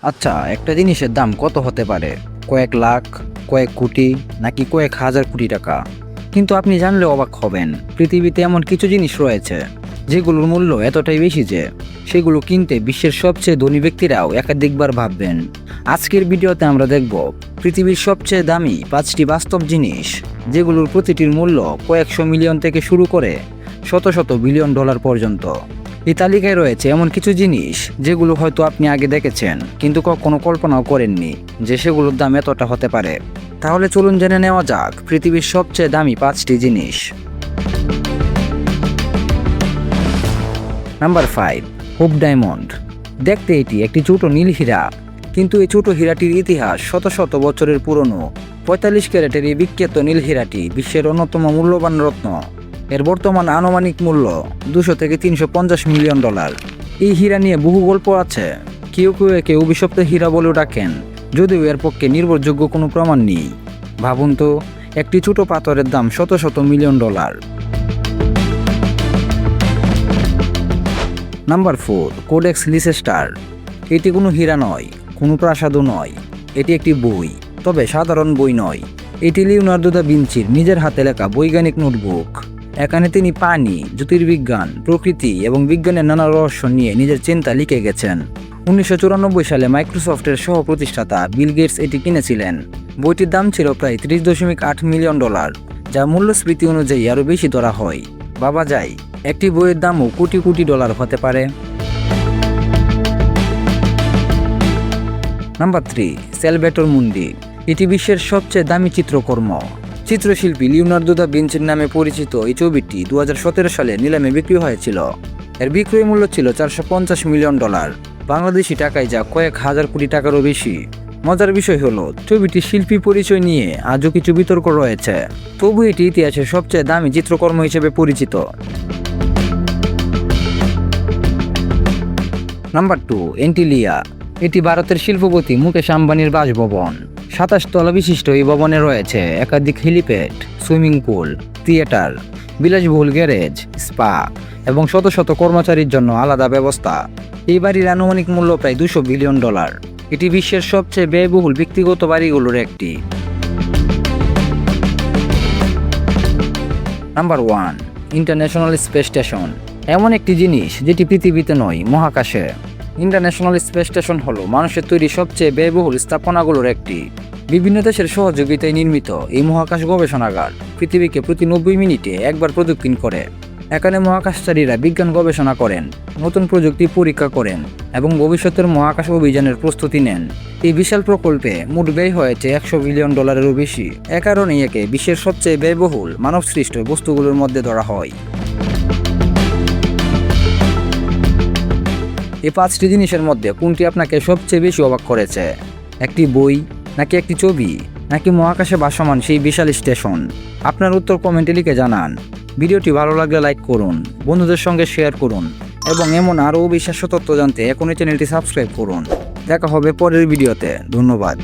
আচ্ছা, একটা জিনিসের দাম কত হতে পারে? কয়েক লাখ, কয়েক কোটি, নাকি কয়েক হাজার কোটি টাকা? কিন্তু আপনি জানলে অবাক হবেন, পৃথিবীতে এমন কিছু জিনিস রয়েছে যেগুলোর মূল্য এতটাই বেশি যে সেগুলো কিনতে বিশ্বের সবচেয়ে ধনী ব্যক্তিরাও একাধিকবার ভাববেন। আজকের ভিডিওতে আমরা দেখব পৃথিবীর সবচেয়ে দামি 5টি বাস্তব জিনিস, যেগুলোর প্রতিটির মূল্য কয়েকশো মিলিয়ন থেকে শুরু করে শত শত বিলিয়ন ডলার পর্যন্ত। এই তালিকায় রয়েছে এমন কিছু জিনিস যেগুলো হয়তো আপনি আগে দেখেছেন কিন্তু কখনো কল্পনাও করেননি যে সেগুলোর দাম এতটা হতে পারে। তাহলে চলুন জেনে নেওয়া যাক পৃথিবীর সবচেয়ে দামি 5টি জিনিস। Number 5, hope diamond. দেখতে এটি একটি ছোট নীল হীরা, কিন্তু এই ছোট হীরাটির ইতিহাস শত শত বছরের পুরনো। 45 ক্যারেটের এই বিখ্যাত নীল হীরাটি বিশ্বের অন্যতম মূল্যবান রত্ন। এর বর্তমান আনুমানিক মূল্য 200 থেকে 350 মিলিয়ন ডলার। এই হীরা নিয়ে বহু গল্প আছে। কেউ কেউ একে অভিশপ্ত হীরা বলেও ডাকেন, যদিও এর পক্ষে নির্ভরযোগ্য কোনো প্রমাণ নেই। ভাবুন তো, একটি ছোট পাথরের দাম শত শত million dollar. Number 4, codex Leicester. এটি কোনো হীরা নয়, কোনো প্রাসাদও নয়, এটি একটি বই, তবে সাধারণ বই নয়। এটি লিওনার্দো দা ভিঞ্চির নিজের হাতে লেখা বৈজ্ঞানিক নোটবুক। এখানে তিনি পানি, জ্যোতির্বিজ্ঞান, প্রকৃতি এবং বিজ্ঞানের নানা রহস্য নিয়ে নিজের চিন্তা লিখে গেছেন। 1994 সালে মাইক্রোসফটের সহ প্রতিষ্ঠাতা বিল গেটস এটি কিনেছিলেন। বইটির দাম ছিল প্রায় 30.8 মিলিয়ন ডলার, যা মূল্যস্ফীতি অনুযায়ী আরও বেশি ধরা হয়। ভাবা যায়, একটি বইয়ের দামও কোটি কোটি ডলার হতে পারে। নাম্বার 3, স্যালভ্যাটর মুন্ডি। এটি বিশ্বের সবচেয়ে দামি চিত্রকর্ম। চিত্রশিল্পী লিওনার্দো দা ভিঞ্চির নামে পরিচিত এই ছবিটি 2017 সালে নিলামে বিক্রি হয়েছিল। এর বিক্রয় মূল্য ছিল 450 মিলিয়ন ডলার, বাংলাদেশি টাকায় যা কয়েক হাজার কোটি টাকারও বেশি। মজার বিষয় হলো, ছবিটির শিল্পী পরিচয় নিয়ে আজও কিছু বিতর্ক রয়েছে, তবু এটি ইতিহাসের সবচেয়ে দামি চিত্রকর্ম হিসেবে পরিচিত। নাম্বার 2, অ্যান্টিলিয়া। এটি ভারতের শিল্পপতি মুকেশ আম্বানির বাসভবন। 27 তলা বিশিষ্ট এই ভবনে রয়েছে একাধিক হেলিপ্যাড, সুইমিং পুল, থিয়েটার, বিলাসবহুল গ্যারেজ, স্পা এবং শত শত কর্মচারীর জন্য আলাদা ব্যবস্থা। এই বাড়ির আনুমানিক মূল্য প্রায় 200 বিলিয়ন ডলার। এটি বিশ্বের সবচেয়ে ব্যয়বহুল ব্যক্তিগত বাড়িগুলোর একটি। Number 1, international space station. এমন একটি জিনিস যেটি পৃথিবীতে নয়, মহাকাশে। ইন্টারন্যাশনাল স্পেস স্টেশন হলো মানুষের তৈরি সবচেয়ে ব্যয়বহুল স্থাপনাগুলোর একটি। বিভিন্ন দেশের সহযোগিতায় নির্মিত এই মহাকাশ গবেষণাগার পৃথিবীকে প্রতি 90 মিনিটে একবার প্রদক্ষিণ করে। এখানে মহাকাশচারীরা বিজ্ঞান গবেষণা করেন, নতুন প্রযুক্তি পরীক্ষা করেন এবং ভবিষ্যতের মহাকাশ অভিযানের প্রস্তুতি নেন। এই বিশাল প্রকল্পে মোট ব্যয় হয়েছে 100 বিলিয়ন ডলারেরও বেশি। এ কারণেই একে বিশ্বের সবচেয়ে ব্যয়বহুল মানবসৃষ্ট বস্তুগুলোর মধ্যে ধরা হয়। এই 5টি জিনিসের মধ্যে কোনটি আপনাকে সবচেয়ে বেশি অবাক করেছে? একটি বই, নাকি একটি ছবি, নাকি মহাকাশে ভাসমান সেই বিশাল স্টেশন? আপনার উত্তর কমেন্টে লিখে জানান। ভিডিওটি ভালো লাগলে লাইক করুন, বন্ধুদের সঙ্গে শেয়ার করুন এবং এমন আরও অবিশ্বাস্য তথ্য জানতে এখনই চ্যানেলটি সাবস্ক্রাইব করুন। দেখা হবে পরের ভিডিওতে। ধন্যবাদ।